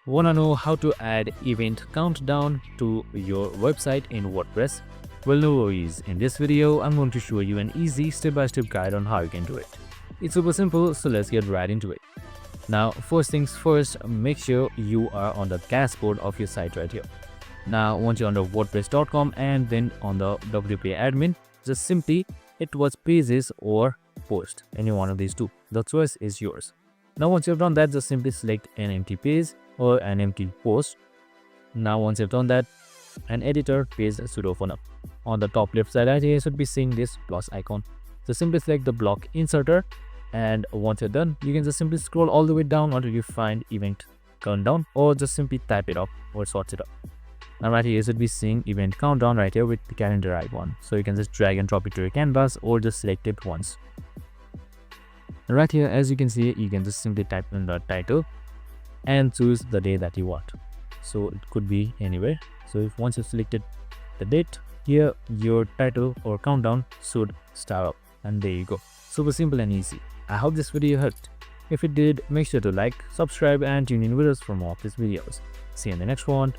Wanna know how to add event countdown to your website in WordPress? Well, no worries. In this video, I'm going to show you an easy step-by-step guide on how you can do it. It's super simple, so let's get right into it. Now, first things first, make sure you are on the dashboard of your site right here. Now, once you're under WordPress.com and then on the WP admin, just simply hit towards pages or post, any one of these two. The choice is yours. Now, once you've done that, just simply select an empty page or an empty post. Now, once you've done that, an editor page should open up. On the top left side right here, you should be seeing this plus icon. So simply select the block inserter, and once you're done, you can just simply scroll all the way down until you find event countdown, or just simply type it up or sort it up. Now right here, you should be seeing event countdown right here with the calendar icon. So you can just drag and drop it to your canvas or just select it once. Right here, as you can see, you can just simply type in the title and choose the day that you want. So it could be anywhere. So if once you've selected the date, here your title or countdown should start up, and there you go. Super simple and easy. I hope this video helped. If it did, make sure to like, subscribe and tune in with us for more of these videos. See you in the next one.